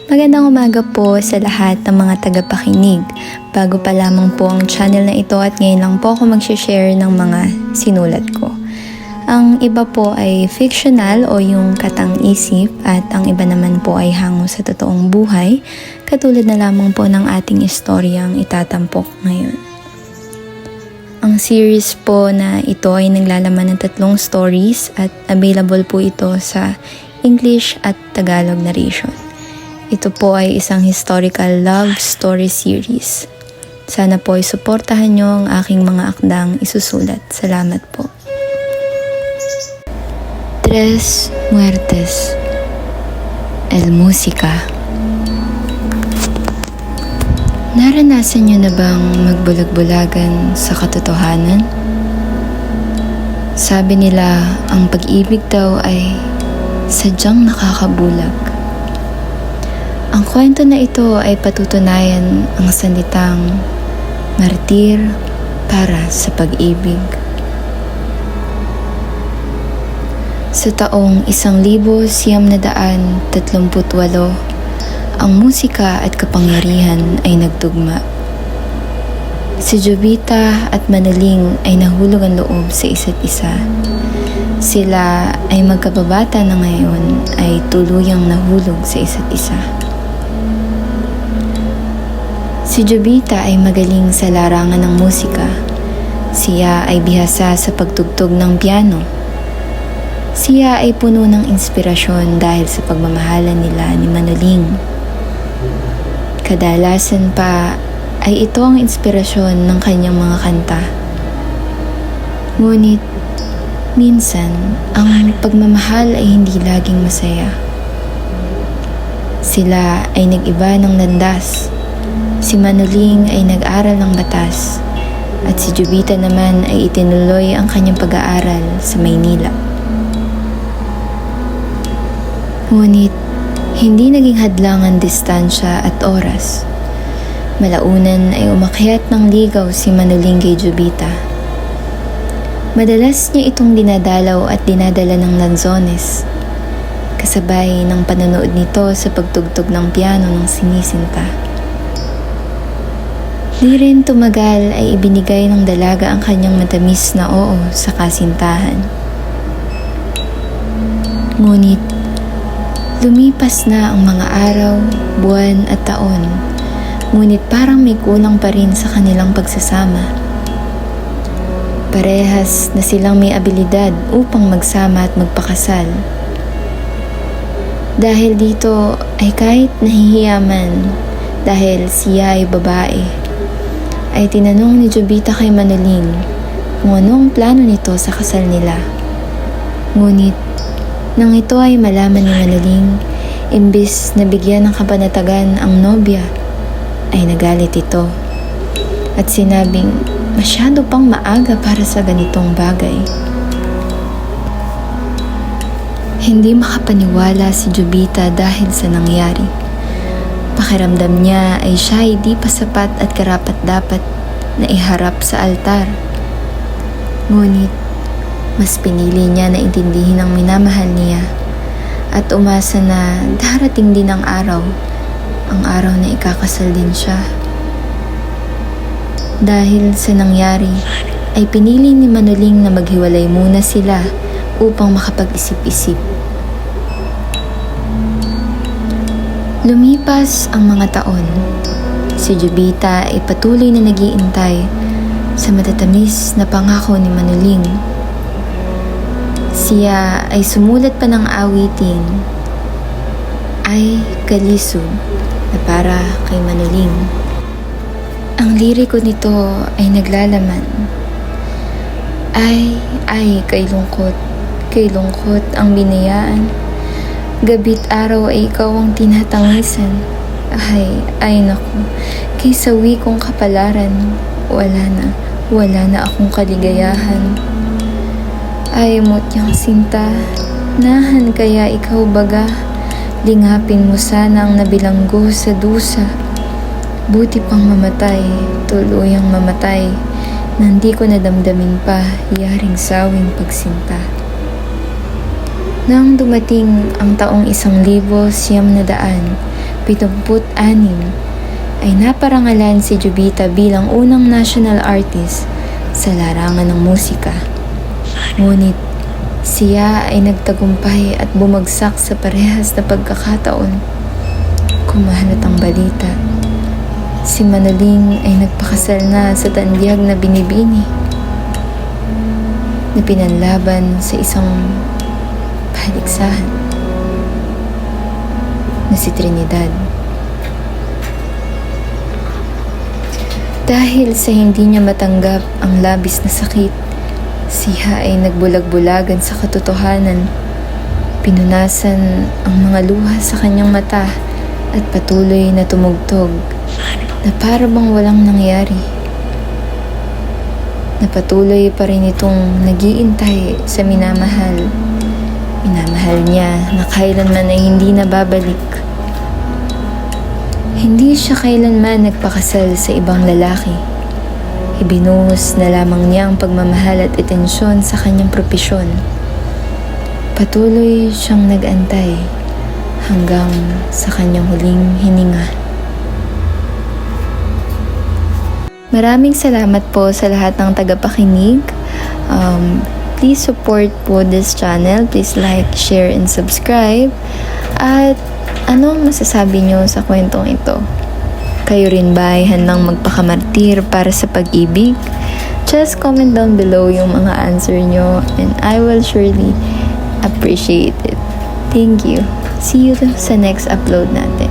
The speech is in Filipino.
Magandang umaga po sa lahat ng mga tagapakinig. Bago pa lamang po ang channel na ito at ngayon lang po ako mag-share ng mga sinulat ko. Ang iba po ay fictional o yung katang-isip at ang iba naman po ay hango sa totoong buhay, katulad na lamang po ng ating istoryang itatampok ngayon. Ang series po na ito ay naglalaman ng 3 stories at available po ito sa English at Tagalog narration. Ito po ay isang historical love story series. Sana po ay suportahan nyo ang aking mga akdang isusulat. Salamat po. Tres Muertes. El Música. Naranasan nyo na bang magbulag-bulagan sa katotohanan? Sabi nila, ang pag-ibig daw ay sadyang nakakabulag. Ang kwento na ito ay patutunayan ang salitang martir para sa pag-ibig. Sa taong 1938, ang musika at kapangyarihan ay nagtugma. Si Jovita at Manoling ay nahulog ang loob sa isa't isa. Sila ay magkababata na ngayon ay tuluyang nahulog sa isa't isa. Si Jovita ay magaling sa larangan ng musika. Siya ay bihasa sa pagtugtog ng piano. Siya ay puno ng inspirasyon dahil sa pagmamahalan nila ni Manoling. Kadalasan pa ay ito ang inspirasyon ng kanyang mga kanta. Ngunit minsan, ang pagmamahal ay hindi laging masaya. Sila ay nag-iba ng landas. Si Manoling ay nag-aral ng batas at si Jovita naman ay itinuloy ang kanyang pag-aaral sa Maynila. Ngunit, hindi naging hadlang ang distansya at oras. Malaunan ay umakyat ng ligaw si Manoling kay Jovita. Madalas niya itong dinadalaw at dinadala ng lanzones, kasabay ng panonood nito sa pagtugtog ng piano ng sinisinta. Di rin tumagal ay ibinigay ng dalaga ang kanyang matamis na oo sa kasintahan. Ngunit, lumipas na ang mga araw, buwan at taon, ngunit parang may kulang pa rin sa kanilang pagsasama. Parehas na silang may abilidad upang magsama at magpakasal. Dahil dito ay kahit nahihiyaman dahil siya ay babae, ay tinanong ni Jovita kay Manoling kung ano ang plano nito sa kasal nila. Ngunit, nang ito ay malaman ni Manoling, imbis na bigyan ng kapanatagan ang nobya, ay nagalit ito at sinabing masyado pang maaga para sa ganitong bagay. Hindi makapaniwala si Jovita dahil sa nangyari. Pakiramdam niya ay siya ay di pa sapat at karapat-dapat na iharap sa altar. Ngunit, mas pinili niya na intindihin ang minamahal niya at umasa na darating din ang araw na ikakasal din siya. Dahil sa nangyari, ay pinili ni Manoling na maghiwalay muna sila upang makapag-isip-isip. Lumipas ang mga taon. Si Jovita ay patuloy na nag-iintay sa matatamis na pangako ni Manoling. Siya ay sumulat pa ng awitin, Ay Kalisod, na para kay Manoling. Ang liriko nito ay naglalaman, Ay kay lungkot ang binayaan. Gabi't araw ay ikaw ang tinatangisan. Ay naku, kay sawi kong kapalaran, wala na akong kaligayahan. Ay motyang sinta, nahan kaya ikaw baga, lingapin mo sana ang nabilanggo sa dusa. Buti pang mamatay, tuluyang mamatay, nandi ko nadamdamin pa, yaring sawing pagsinta. Nang dumating ang taong 1900, ay naparangalan si Jovita bilang unang national artist sa larangan ng musika. Ngunit siya ay nagtagumpay at bumagsak sa parehas na pagkakataon. Kumalat ang balita. Si Manoling ay nagpakasal na sa tandyag na binibini na pinanlaban sa isang paligsahan na si Trinidad. Dahil sa hindi niya matanggap ang labis na sakit, siya ay nagbulag-bulagan sa katotohanan. Pinunasan ang mga luha sa kanyang mata at patuloy na tumugtog na para bang walang nangyari. Na patuloy pa rin itong nag-iintay sa minamahal. Minamahal niya na kailanman ay hindi nababalik. Hindi siya kailanman nagpakasal sa ibang lalaki. Ibinuhos na lamang niya ang pagmamahal at atensyon sa kanyang propesyon. Patuloy siyang nag-antay hanggang sa kanyang huling hininga. Maraming salamat po sa lahat ng tagapakinig. Please support po this channel. Please like, share, and subscribe. At anong masasabi nyo sa kwentong ito? Kayo rin ba ay handang magpakamartir para sa pag-ibig? Just comment down below yung mga answer nyo and I will surely appreciate it. Thank you. See you sa next upload natin.